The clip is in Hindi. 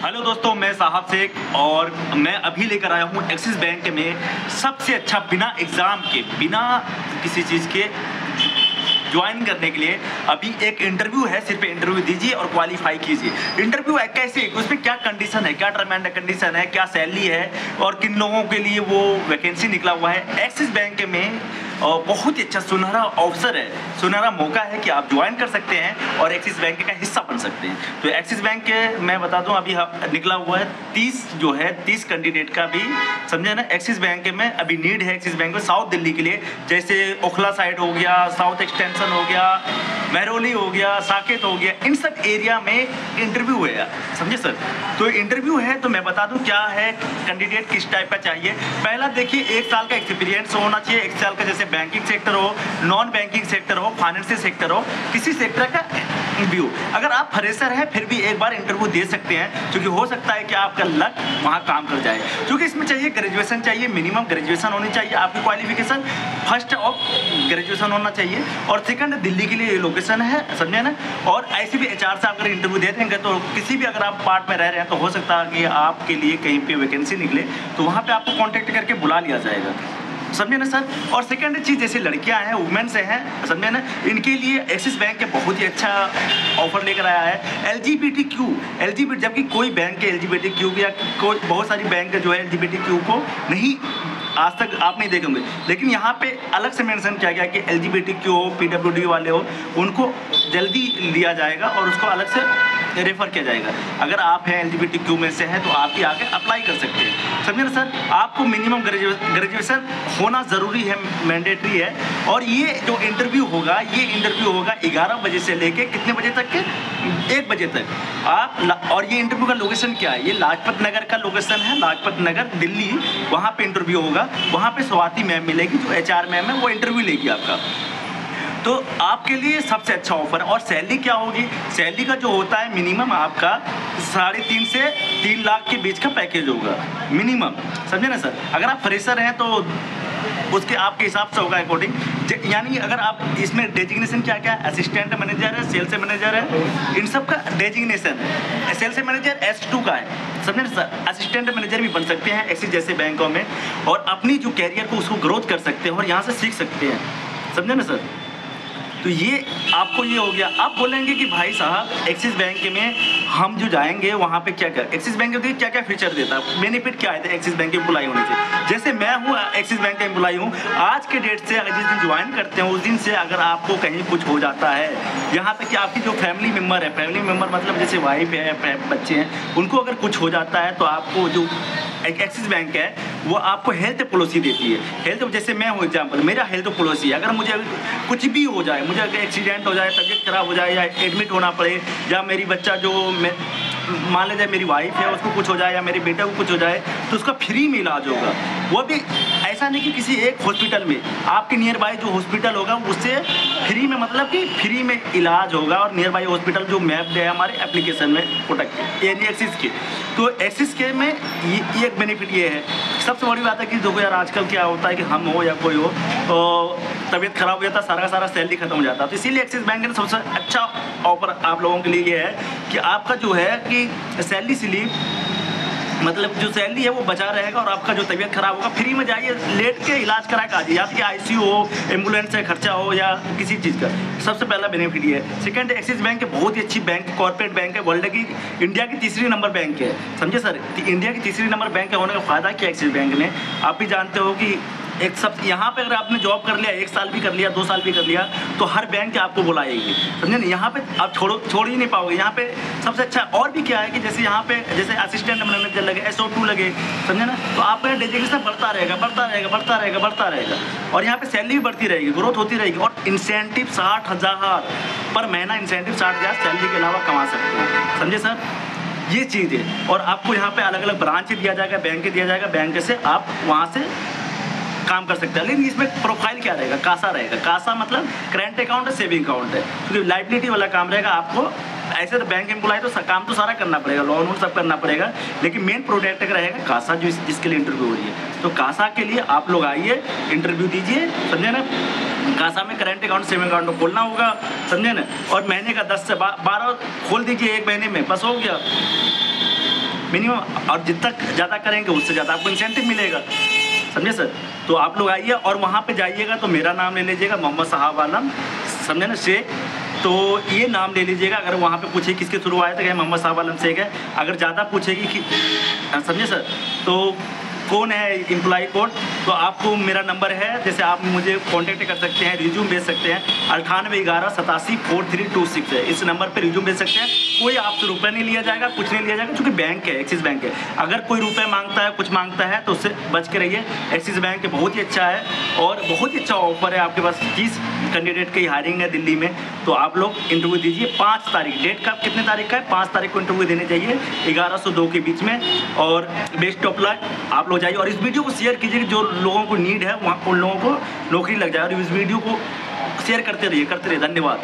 हेलो दोस्तों, मैं साहब शेख और मैं अभी लेकर आया हूँ एक्सिस बैंक में सबसे अच्छा बिना एग्ज़ाम के, बिना किसी चीज़ के ज्वाइन करने के लिए अभी एक इंटरव्यू है। सिर्फ इंटरव्यू दीजिए और क्वालिफाई कीजिए। इंटरव्यू है कैसे, उसमें क्या कंडीशन है, क्या टर्म एंड कंडीशन है, क्या सैलरी है और किन लोगों के लिए वो वैकेंसी निकला हुआ है। एक्सिस बैंक में बहुत ही अच्छा सुनहरा अवसर है, सुनहरा मौका है कि आप ज्वाइन कर सकते हैं और एक्सिस बैंक का हिस्सा बन सकते हैं। तो एक्सिस बैंक के मैं बता दूं अभी निकला हुआ है 30 कैंडिडेट का भी, समझे ना। एक्सिस बैंक में अभी नीड है एक्सिस बैंक में साउथ दिल्ली के लिए, जैसे ओखला साइड हो गया, साउथ एक्सटेंशन हो गया, महरौली हो गया, साकेत हो गया, इन सब एरिया में इंटरव्यू है, समझे सर। तो इंटरव्यू है तो मैं बता दूं क्या है, कैंडिडेट किस टाइप का चाहिए। पहला देखिए 1 साल का एक्सपीरियंस होना चाहिए। 1 साल का जैसे बैंकिंग सेक्टर हो, नॉन बैंकिंग सेक्टर हो, फाइनेंशियल सेक्टर हो, किसी सेक्टर का व्यू। अगर आप फ्रेशर हैं फिर भी एक बार इंटरव्यू दे सकते हैं, क्योंकि हो सकता है कि आपका लक वहाँ काम कर जाए। क्योंकि इसमें चाहिए ग्रेजुएशन चाहिए, मिनिमम ग्रेजुएशन होनी चाहिए, आपकी क्वालिफिकेशन फर्स्ट ऑफ ग्रेजुएशन होना चाहिए। और सेकंड दिल्ली के लिए लोकेशन है, समझे ना। और ऐसे भी HR से अगर इंटरव्यू दे देंगे तो किसी भी अगर आप पार्ट में रह रहे हैं तो हो सकता है कि आपके लिए कहीं पे वैकेंसी निकले तो वहाँ पे आपको कॉन्टेक्ट करके बुला लिया जाएगा, समझे ना सर। और सेकंड चीज़, जैसे लड़कियां हैं, वुमेन्स हैं, समझे ना, इनके लिए एक्सिस बैंक के बहुत ही अच्छा ऑफर लेकर आया है। LGBT, जबकि कोई बैंक के LGBTQ या कोई बहुत सारी बैंक जो है LGBTQ को नहीं, आज तक आप नहीं देखेंगे, लेकिन यहाँ पे अलग से मेंशन किया गया कि LGBTQ हो, PWD वाले हो, उनको जल्दी लिया जाएगा और उसको अलग से रेफर किया जाएगा। अगर आप हैं LGBTQ में से हैं तो आप भी आके अप्लाई कर सकते हैं, समझे ना सर। आपको मिनिमम ग्रेजुएशन होना ज़रूरी है, मैंडेटरी है। और ये जो इंटरव्यू होगा, ये इंटरव्यू होगा 11 बजे से लेके कितने बजे तक के, 1 बजे तक आप। और ये इंटरव्यू का लोकेशन क्या है, ये लाजपत नगर का लोकेशन है, लाजपत नगर दिल्ली। वहाँ पे इंटरव्यू होगा, वहाँ पे स्वाति मैम मिलेगी जो HR मैम है, वो इंटरव्यू लेगी आपका। तो आपके लिए सबसे अच्छा ऑफर है। और सैलरी क्या होगी, सैलरी का जो होता है मिनिमम आपका 3.5 से 3 लाख के बीच का पैकेज होगा मिनिमम, समझे ना सर। अगर आप फ्रेशर हैं तो उसके आपके हिसाब से होगा अकॉर्डिंग। यानी अगर आप इसमें डेजिग्नेशन क्या क्या है, असिस्टेंट मैनेजर है, सेल्स मैनेजर है, इन सब का डेजिग्नेशन है। सेल्स मैनेजर S2 का है, समझे ना सर। असिस्टेंट मैनेजर भी बन सकते हैं एक्सिस जैसे बैंकों में, और अपनी जो कैरियर को उसको ग्रोथ कर सकते हैं और यहाँ से सीख सकते हैं, समझे ना सर। तो ये आपको ये हो गया। आप बोलेंगे कि भाई साहब एक्सिस बैंक में हम जो जाएंगे वहाँ पे क्या क्या, एक्सिस बैंक में क्या क्या फीचर देता है, बेनिफिट क्या है एक्सिस बैंक के एम्प्लॉय होने से। जैसे मैं हूँ एक्सिस बैंक का एम्प्लॉय हूँ, आज के डेट से अगर जिस दिन ज्वाइन करते हैं उस दिन से अगर आपको कहीं कुछ हो जाता है, यहाँ तक कि आपकी जो फैमिली मेम्बर है, फैमिली मेम्बर मतलब जैसे वाइफ है, बच्चे हैं, उनको अगर कुछ हो जाता है तो आपको जो एक्सिस बैंक है वो आपको हेल्थ पॉलिसी देती है। हेल्थ, जैसे मैं हूँ एग्जाम्पल, मेरा हेल्थ पॉलिसी है, अगर मुझे कुछ भी हो जाए, मुझे अगर एक्सीडेंट हो जाए, तबीयत खराब हो जाए या एडमिट होना पड़े, या मेरी बच्चा जो मान लीजिए मेरी वाइफ है उसको कुछ हो जाए या मेरे बेटे को कुछ हो जाए तो उसका फ्री में इलाज होगा। वो भी ऐसा नहीं कि किसी एक हॉस्पिटल में, आपके नियर बाई जो हॉस्पिटल होगा उससे फ्री में, मतलब कि फ्री में इलाज होगा। और नियर बाई हॉस्पिटल जो मैप्ड है हमारे एप्लीकेशन में प्रोडक्ट यानी एक्सिस के, तो एक्सिस के में ये एक बेनिफिट ये है। सबसे बड़ी बात है कि देखो यार, आजकल क्या होता है कि हम हो या कोई हो तो तबीयत खराब हो जाता है, सारा का सारा सैलरी खत्म हो जाता है। तो इसीलिए एक्सिस बैंक ने सबसे अच्छा ऑफर आप लोगों के लिए ये है कि आपका जो है कि सैलरी स्लिप, मतलब जो सैलरी है वो बचा रहेगा, और आपका जो तबीयत खराब होगा फ्री में जाइए, लेट के इलाज करा के आ जाइए, या कि ICU हो, एम्बुलेंस से खर्चा हो या किसी चीज़ का। सबसे पहला बेनिफिट ये है। सेकंड, एक्सिस बैंक बहुत ही अच्छी बैंक, कॉर्पोरेट बैंक है, वर्ल्ड की, इंडिया की 3री नंबर बैंक है, समझे सर। इंडिया की 3री नंबर बैंक होने का फ़ायदा क्या एक्सिस बैंक ने, आप भी जानते हो कि एक सब यहाँ पे अगर आपने जॉब कर लिया, 1 साल भी कर लिया, 2 साल भी कर लिया, तो हर बैंक आपको बुलाएगी, समझे ना। यहाँ पे आप छोड़ ही नहीं पाओगे। यहाँ पे सबसे अच्छा और भी क्या है कि जैसे यहाँ पे जैसे असिस्टेंट मैनेजर लगे, SO2 लगे, समझे ना, तो आपका डेजिग्नेशन बढ़ता रहेगा और यहाँ पे सैलरी भी बढ़ती रहेगी, ग्रोथ होती रहेगी। और इंसेंटिव 60,000 पर महीना, इंसेंटिव 60,000 सैलरी के अलावा कमा सकते हैं, समझे सर। ये चीज़ है। और आपको यहाँ पे अलग अलग ब्रांच दिया जाएगा, बैंक दिया जाएगा, बैंक से आप वहाँ से काम कर सकते हैं। लेकिन इसमें प्रोफाइल क्या रहेगा, कासा रहेगा। कासा मतलब करेंट अकाउंट है, सेविंग अकाउंट है, क्योंकि लाइबिलिटी वाला काम रहेगा। आपको ऐसे तो बैंक एम्प्लॉय तो काम तो सारा करना पड़ेगा, लोन वोन सब करना पड़ेगा, लेकिन मेन प्रोडक्ट रहेगा कासा, जो जिसके लिए इंटरव्यू हो रही है। तो कासा के लिए आप लोग आइए, इंटरव्यू दीजिए, समझे ना। कासा में करेंट अकाउंट, सेविंग अकाउंट खोलना होगा, समझे ना। और महीने का 10 से 12 खोल दीजिए, 1 महीने में, बस हो गया। मिनिमम, और जितना ज़्यादा करेंगे उससे ज़्यादा आपको इंसेंटिव मिलेगा, समझे सर। तो आप लोग आइए और वहाँ पे जाइएगा तो मेरा नाम ले लीजिएगा, मोहम्मद साहब आलम, समझे ना, शेख। तो ये नाम ले लीजिएगा। अगर वहाँ पे पूछे किसके थ्रू आए थे, मोहम्मद साहब आलम शेख है। अगर ज़्यादा पूछेगी कि समझे सर, तो कौन है एम्प्लॉय कोड, तो आपको मेरा नंबर है, जैसे आप मुझे कांटेक्ट कर सकते हैं, रिज्यूम भेज सकते हैं। 9811874326 है, इस नंबर पे रिज्यूम भेज सकते हैं। कोई आपसे रुपये नहीं लिया जाएगा, कुछ नहीं लिया जाएगा, क्योंकि बैंक है, एक्सिस बैंक है। अगर कोई रुपये मांगता है, कुछ मांगता है, तो उससे बच के रहिए। एक्सिस बैंक बहुत ही अच्छा है और बहुत ही अच्छा ऑफर है आपके पास। 30 कैंडिडेट की हायरिंग है दिल्ली में, तो आप लोग इंटरव्यू दीजिए। 5 तारीख, डेट का कितने तारीख का है, 5 तारीख को इंटरव्यू देने चाहिए 11 से 2 के बीच में। और बेस्ट ऑफ लक, आप लोग जाइए और इस वीडियो को शेयर कीजिए कि जो लोगों को नीड है वहाँ उन लोगों को नौकरी लग जाए। और इस वीडियो को शेयर करते रहिए। धन्यवाद।